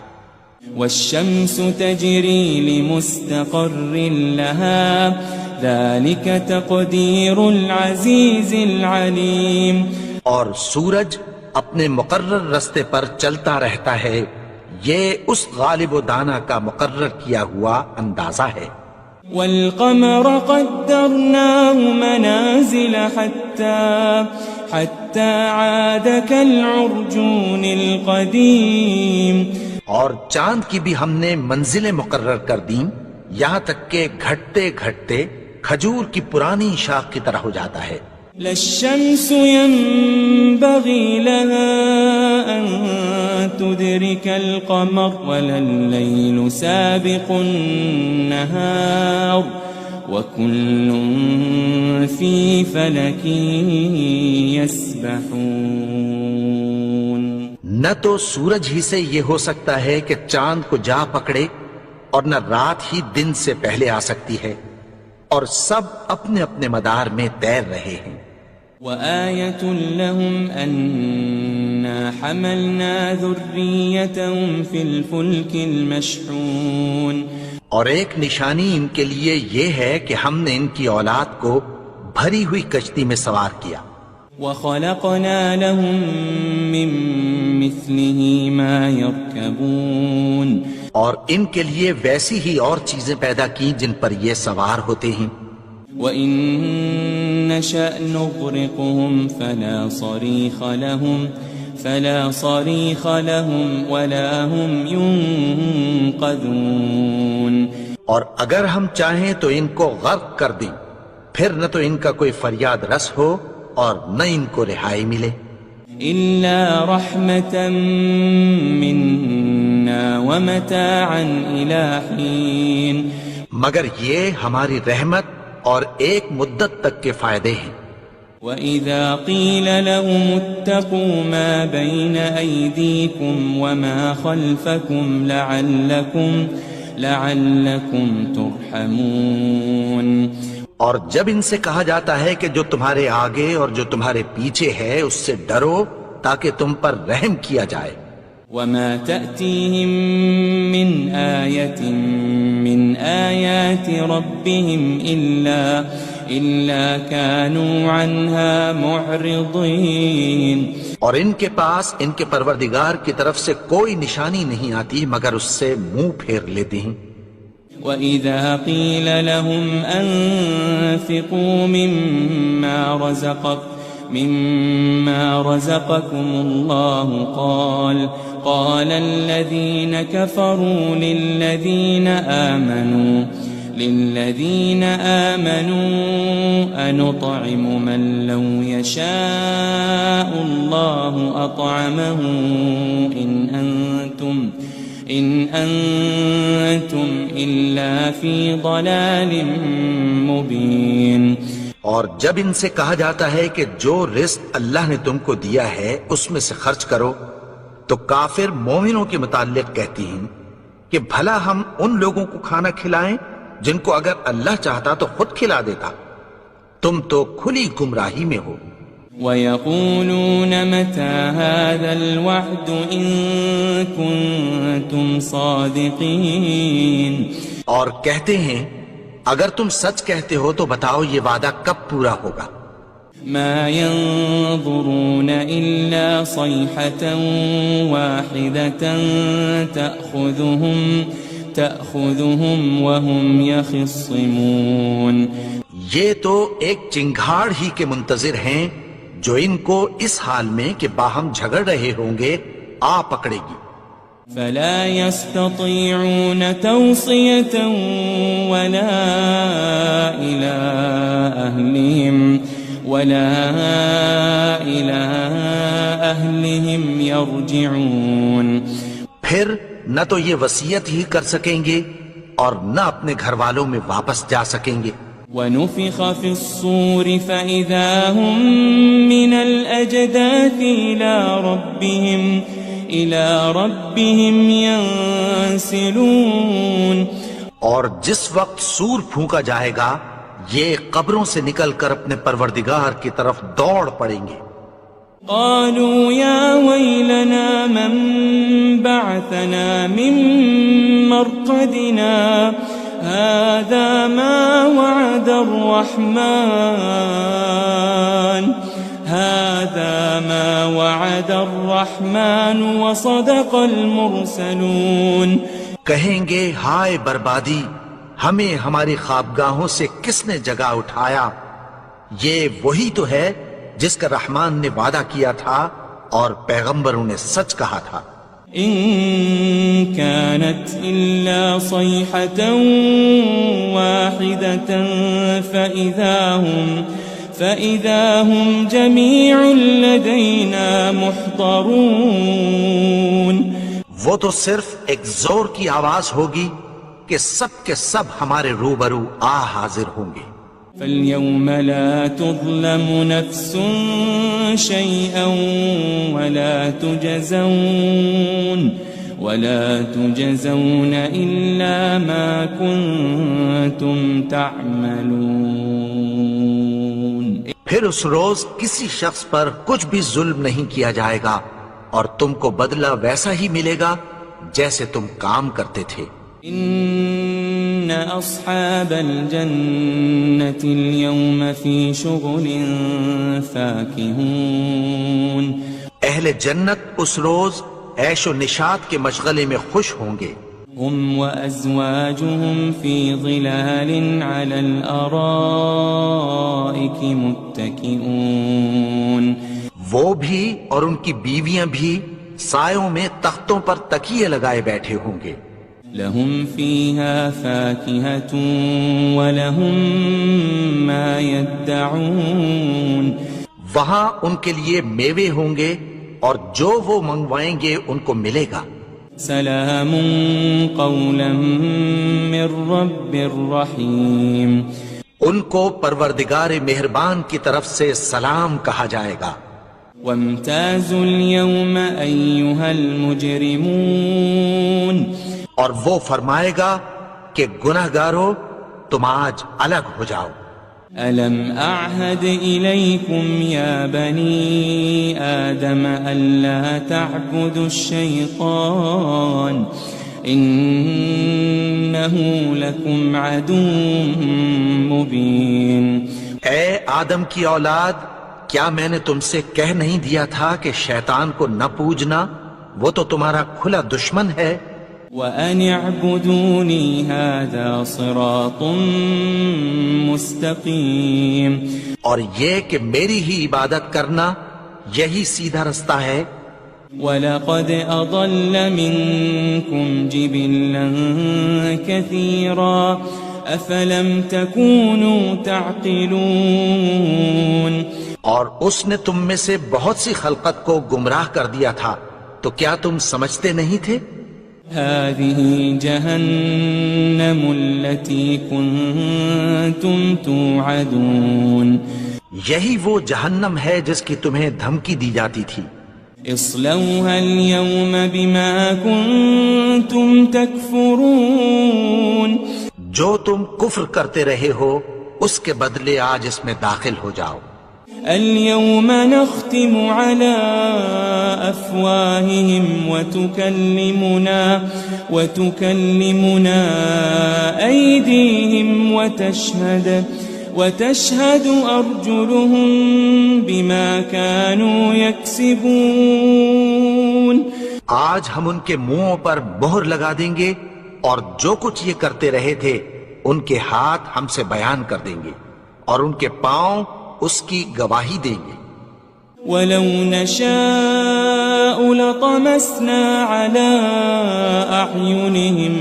والشمس تجري لمستقر لها ذلك تقدير العزيز العليم. اور سورج اپنے مقرر رستے پر چلتا رہتا ہے، یہ اس غالب و دانا کا مقرر کیا ہوا اندازہ ہے. والقمر قدرناه منازل حتى عاد كالعرجون القديم. اور چاند کی بھی ہم نے منزلیں مقرر کر دیں یہاں تک کہ گھٹتے گھٹتے کھجور کی پرانی شاخ کی طرح ہو جاتا ہے. للشمس ينبغي لها أن تدرك القمر ولا الليل سابق النهار وكل في فلك يسبحون. نہ تو سورج ہی سے یہ ہو سکتا ہے کہ چاند کو جا پکڑے اور نہ رات ہی دن سے پہلے آ سکتی ہے، اور سب اپنے اپنے مدار میں تیر رہے ہیں. وآية لهم أنا حملنا ذريتهم في الفلك المشحون. اور ایک نشانی ان کے لیے یہ ہے کہ ہم نے ان کی اولاد کو بھری ہوئی کشتی میں سوار کیا. وخلقنا لهم من مثله ما يركبون. اور ان کے لیے ویسی ہی اور چیزیں پیدا کی جن پر یہ سوار ہوتے ہیں. وَإِن نَّشَأْ نُغْرِقْهُمْ فَلَا صَرِيخَ لَهُمْ وَلَا هُمْ يُنقَذُونَ. اور اگر ہم چاہیں تو ان کو غرق کر دیں، پھر نہ تو ان کا کوئی فریاد رس ہو اور نہ ان کو رہائی ملے. إِلَّا رَحْمَةً مِّنَّا وَمَتَاعًا إِلَى حِينٍ. مگر یہ ہماری رحمت اور ایک مدت تک کے فائدے ہیں. وَإِذَا قِيلَ لَهُمُ اتَّقُوا مَا بَيْنَ أَيْدِيكُمْ وَمَا خَلْفَكُمْ لَعَلَّكُمْ تُرْحَمُونَ. اور جب ان سے کہا جاتا ہے کہ جو تمہارے آگے اور جو تمہارے پیچھے ہے اس سے ڈرو تاکہ تم پر رحم کیا جائے. وَمَا تَأْتِيهِم مِّنْ آيَةٍ مِّنْ آيَاتِ رَبِّهِمْ إِلَّا كَانُوا عَنْهَا مُعْرِضِينَ. اور ان کے پاس ان کے پروردگار کی طرف سے کوئی نشانی نہیں آتی مگر اس سے منہ پھیر لیتے ہیں. وَإِذَا قِيلَ لَهُمْ أَنفِقُوا مِمَّا رَزَقَكُمُ اللَّهُ قَالَ الَّذِينَ كَفَرُوا لِلَّذِينَ آمَنُوا أَنُطْعِمُ مَن لَّوْ يَشَاءُ اللَّهُ أَطْعَمَهُ إِنْ أَنْتُمْ إِلَّا فِي ضَلَالٍ مُبِينٍ۔ اور جب ان سے کہا جاتا ہے کہ جو رزق اللہ نے تم کو دیا ہے اس میں سے خرچ کرو، تو کافر مومنوں کے متعلق کہتی ہیں کہ بھلا ہم ان لوگوں کو کھانا کھلائیں جن کو اگر اللہ چاہتا تو خود کھلا دیتا، تم تو کھلی گمراہی میں ہو۔ وَيَقُولُونَ مَتَى هَذَا الْوَعْدُ إِن كُنتُمْ صَادِقِينَ، اور کہتے ہیں اگر تم سچ کہتے ہو تو بتاؤ یہ وعدہ کب پورا ہوگا۔ مَا يَنظُرُونَ إِلَّا صَيْحَةً وَاحِدَةً تَأْخُذُهُمْ وَهُمْ يَخِصِّمُونَ، یہ تو ایک چنگھاڑ ہی کے منتظر ہیں جو ان کو اس حال میں کہ باہم جھگڑ رہے ہوں گے آ پکڑے گی۔ فَلَا يَسْتَطِيعُونَ تَوْصِيَةً وَلَا إِلَىٰ أَهْلِهِمْ يَرْجِعُونَ، پھر نہ تو یہ وصیت ہی کر سکیں گے اور نہ اپنے گھر والوں میں واپس جا سکیں گے۔ وَنُفِخَ فِي الصُّورِ فَإِذَا هُم مِّنَ الْأَجْدَاثِ إِلَىٰ رَبِّهِمْ يَنسِلُونَ، اور جس وقت سور پھونکا جائے گا یہ قبروں سے نکل کر اپنے پروردگار کی طرف دوڑ پڑیں گے۔ قالوا يا ويلنا من بعثنا من مرقدنا هذا ما وعد الرحمن وصدق المرسلون۔ کہیں گے ہائے بربادی، ہمیں ہماری خوابگاہوں سے کس نے جگا اٹھایا، یہ وہی تو ہے جس کا رحمان نے وعدہ کیا تھا اور پیغمبروں نے سچ کہا تھا۔ إن كانت إلا صيحة واحدة فإذا هم جميع لدينا محضرون، وہ تو صرف ایک زور کی آواز ہوگی کہ سب کے سب ہمارے روبرو آ حاضر ہوں گے۔ فَالْيَوْمَ لَا تُظْلَمُ نَفْسٌ شَيْئًا وَلَا تُجْزَوْنَ إِلَّا مَا كُنتُمْ تَعْمَلُونَ۔ پھر اس روز کسی شخص پر کچھ بھی ظلم نہیں کیا جائے گا اور تم کو بدلہ ویسا ہی ملے گا جیسے تم کام کرتے تھے۔ إن أصحاب الجنة اليوم في شغل فاكهون، اہل جنت اس روز عیش و نشاط کے مشغلے میں خوش ہوں گے۔ هم وأزواجهم في ظلال على الأرائك متكئون، وہ بھی اور ان کی بیویاں بھی سایوں میں تختوں پر تکیے لگائے بیٹھے ہوں گے۔ لهم فيها فاكهة ولهم ما يدعون، وہاں ان کے لیے میوے ہوں گے اور جو وہ منگوائیں گے ان کو ملے گا۔ سلام قولا من رب رحیم، ان کو پروردگار مہربان کی طرف سے سلام کہا جائے گا۔ وامتازوا اليوم أيها المجرمون، اور وہ فرمائے گا کہ گناہگارو تم آج الگ ہو جاؤ۔ ألم أعهد إليكم يا بني آدم ألا تعبدوا الشيطان إنه لكم عدو مبين۔ اے آدم کی اولاد، کیا میں نے تم سے کہہ نہیں دیا تھا کہ شیطان کو نہ پوجنا، وہ تو تمہارا کھلا دشمن ہے۔ وَأَنِ اعْبُدُونِي هَذَا صِرَاطٌ مُسْتَقِيمٌ، اور یہ کہ میری ہی عبادت کرنا یہی سیدھا رستہ ہے۔ وَلَقَدْ أَضَلَّ مِنْكُمْ جِبِلًّا كَثِيرًا أَفَلَمْ تَكُونُوا تَعْقِلُونَ، اور اس نے تم میں سے بہت سی خلقت کو گمراہ کر دیا تھا، تو کیا تم سمجھتے نہیں تھے؟ هذه جهنم التي كنتم توعدون، یہی وہ جہنم ہے جس کی تمہیں دھمکی دی جاتی تھی۔ اصلوها اليوم بما كنتم تكفرون، جو تم کفر کرتے رہے ہو اس کے بدلے آج اس میں داخل ہو جاؤ۔ اليوم نختم على أفواههم وتكلمنا أيديهم وتشهد أرجلهم بما كانوا يكسبون، آج ہم ان کے منہوں پر مہر لگا دیں گے اور جو کچھ یہ کرتے رہے تھے ان کے ہاتھ ہم سے بیان کر دیں گے اور ان کے پاؤں اس کی گواہی دیں گے۔ وَلَوْ نَشَاءُ لَطَمَسْنَا عَلَىٰ أَعْيُنِهِمْ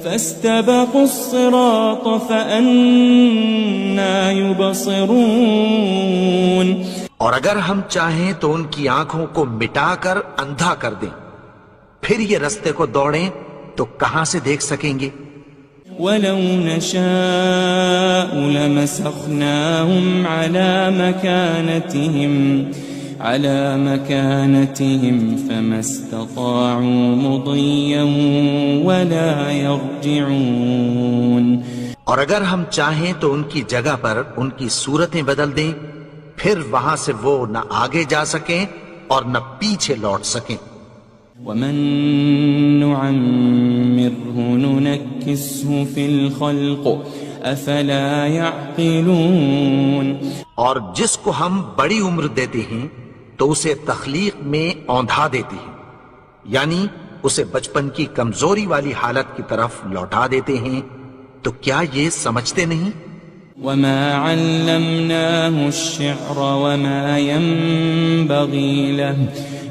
فَاسْتَبَقُوا الصِّرَاطَ فَأَنَّىٰ يُبْصِرُونَ، اور اگر ہم چاہیں تو ان کی آنکھوں کو مٹا کر اندھا کر دیں، پھر یہ رستے کو دوڑیں تو کہاں سے دیکھ سکیں گے؟ وَلَوْ نَشَاءُ لَمَسَخْنَاهُمْ عَلَى مَكَانَتِهِمْ فَمَا اسْتَطَاعُوا مُضِيًّا وَلَا يَرْجِعُونَ، اور اگر ہم چاہیں تو ان کی جگہ پر ان کی صورتیں بدل دیں، پھر وہاں سے وہ نہ آگے جا سکیں اور نہ پیچھے لوٹ سکیں۔ وَمَن نُعَمِّرْهُ نُنَكِّسْهُ فِي الْخَلْقِ أَفَلَا يَعْقِلُونَ، اور جس کو ہم بڑی عمر دیتے ہیں تو اسے تخلیق میں اوندھا دیتے ہیں، یعنی اسے بچپن کی کمزوری والی حالت کی طرف لوٹا دیتے ہیں، تو کیا یہ سمجھتے نہیں؟ وَمَا عَلَّمْنَاهُ الشِّعْرَ وَمَا يَنبَغِي لَهُ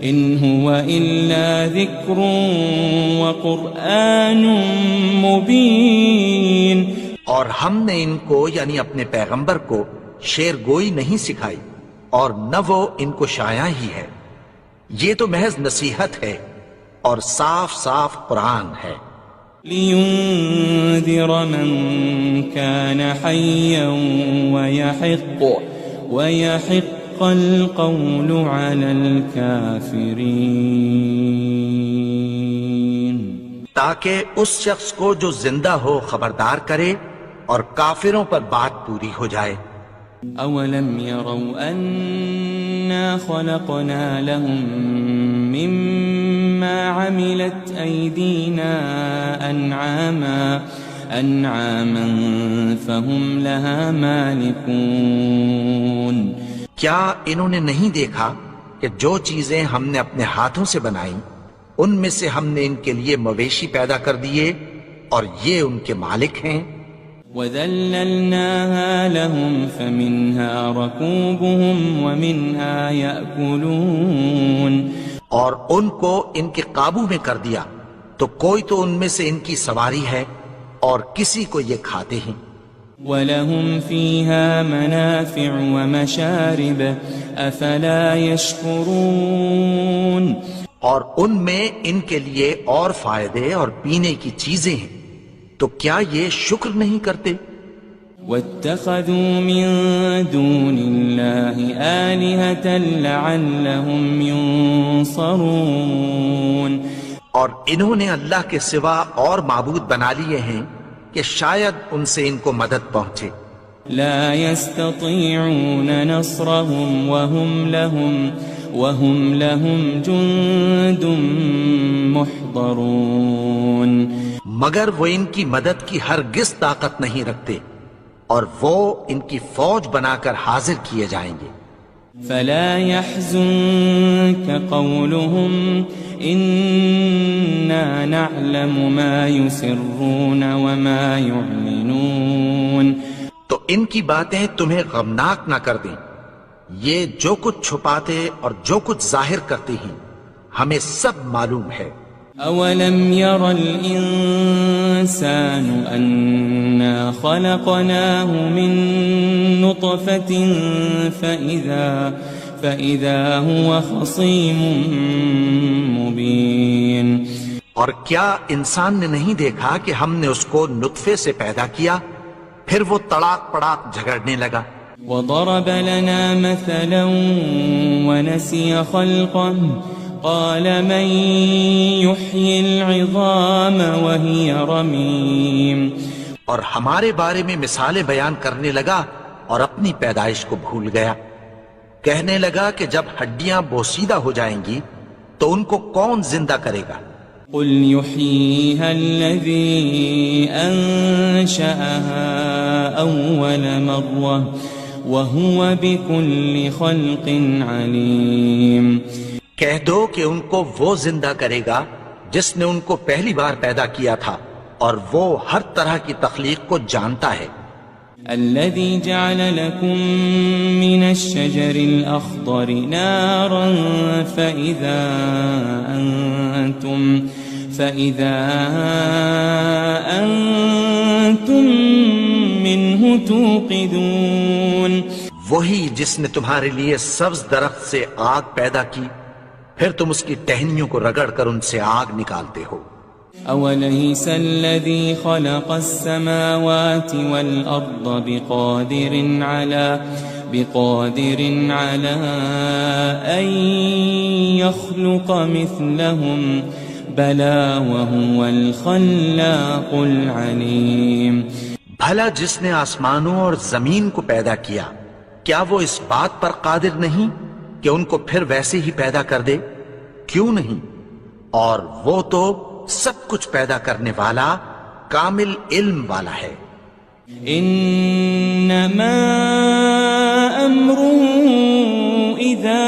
إِنْ هُوَ إِلَّا ذِكْرٌ وَقُرْآنٌ مُبِينٌ، اور ہم نے ان کو یعنی اپنے پیغمبر کو شعر گوئی نہیں سکھائی اور نہ وہ ان کو شایع ہی ہے، یہ تو محض نصیحت ہے اور صاف صاف قرآن ہے۔ لِيُنذِرَ مَن كَانَ حَيًّا وَيَحِقَّ الْقَوْلُ عَلَى الْكَافِرِينَ، تاکہ اس شخص کو جو زندہ ہو خبردار کرے اور کافروں پر بات پوری ہو جائے۔ أَوَلَمْ يَرَوْا أَنَّا خَلَقْنَا لَهُم مِّمَّا عَمِلَتْ أَيْدِينَا أَنْعَامًا فَهُمْ لَهَا مَالِكُونَ، کیا انہوں نے نہیں دیکھا کہ جو چیزیں ہم نے اپنے ہاتھوں سے بنائیں ان میں سے ہم نے ان کے لیے مویشی پیدا کر دیے اور یہ ان کے مالک ہیں۔ وَذَلَّلْنَاهَا لَهُمْ فَمِنْهَا رَكُوبُهُمْ وَمِنْهَا يَأْكُلُونَ، اور ان کو ان کے قابو میں کر دیا تو کوئی تو ان میں سے ان کی سواری ہے اور کسی کو یہ کھاتے ہیں۔ وَلَهُمْ فِيهَا مَنَافِعُ وَمَشَارِبُ أَفَلَا يَشْكُرُونَ، اور ان میں ان کے لیے اور فائدے اور پینے کی چیزیں ہیں، تو کیا یہ شکر نہیں کرتے؟ وَاتَّخَذُوا مِن دُونِ اللَّهِ آلِهَةً لَعَلَّهُمْ يُنصَرُونَ، اور انہوں نے اللہ کے سوا اور معبود بنا لیے ہیں کہ شاید ان سے ان کو مدد پہنچے۔ لا يستطيعون نصرهم وهم لهم جند محضرون، مگر وہ ان کی مدد کی ہرگز طاقت نہیں رکھتے اور وہ ان کی فوج بنا کر حاضر کیے جائیں گے۔ فلا يحزنك قولهم إنا نعلم ما يسرون وما يعلنون. تو ان کی باتیں تمہیں غمناک نہ کر دیں. یہ جو کچھ چھپاتے اور جو کچھ ظاہر کرتی ہیں ہمیں سب معلوم ہے. أولم ير الإنسان أنا خلقناه من نطفة فإذا هو خصيم مبين. اور کیا انسان نے نہیں دیکھا کہ ہم نے اس کو نطفے سے پیدا کیا پھر وہ تڑاک پڑاک جھگڑنے لگا. وضرب لنا مثلا ونسي خلقه قال من يحيي العظام وهي رميم. اور ہمارے بارے میں مثالیں بیان کرنے لگا اور اپنی پیدائش کو بھول گیا. کہنے لگا کہ جب ہڈیاں بوسیدہ ہو جائیں گی تو ان کو کون زندہ کرے گا؟ قل يحييها الذي أنشأها أول مرة وهو بكل خلق عليم. کہہ دو کہ ان کو وہ زندہ کرے گا جس نے ان کو پہلی بار پیدا کیا تھا اور وہ ہر طرح کی تخلیق کو جانتا ہے. الذي جعل لكم من الشجر الأخضر نارا فإذا أنتم منه توقدون. وہی جس نے تمہارے لیے سبز درخت سے آگ پیدا کی پھر تم اس کی ٹہنیوں کو رگڑ کر ان سے آگ نکالتے ہو. أوليس الذي خلق السماوات والأرض بقادر على أن يخلق مثلهم بلى وهو الخلاق العليم. بھلا جس نے آسمانوں اور زمین کو پیدا کیا کیا وہ اس بات پر قادر نہیں کہ ان کو پھر ویسے ہی پیدا کر دے؟ کیوں نہیں؟ اور وہ تو سب کچھ پیدا کرنے والا کامل علم والا ہے. انما امره اذا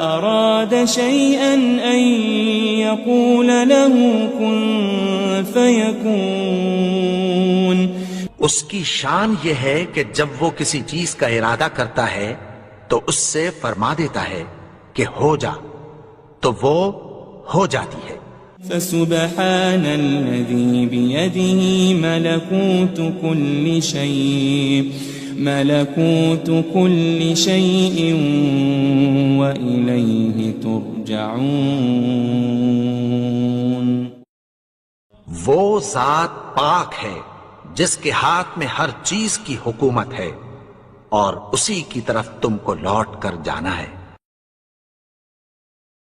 اراد شيئا ان يقول له كن فيكون. اس کی شان یہ ہے کہ جب وہ کسی چیز کا ارادہ کرتا ہے تو اس سے فرما دیتا ہے کہ ہو جا تو وہ ہو جاتی ہے. فسبحان الذي بيده ملكوت كل شيء وإليه ترجعون. وہ ذات پاک ہے جس کے ہاتھ میں ہر چیز کی حکومت ہے اور اسی کی طرف تم کو لوٹ کر جانا ہے.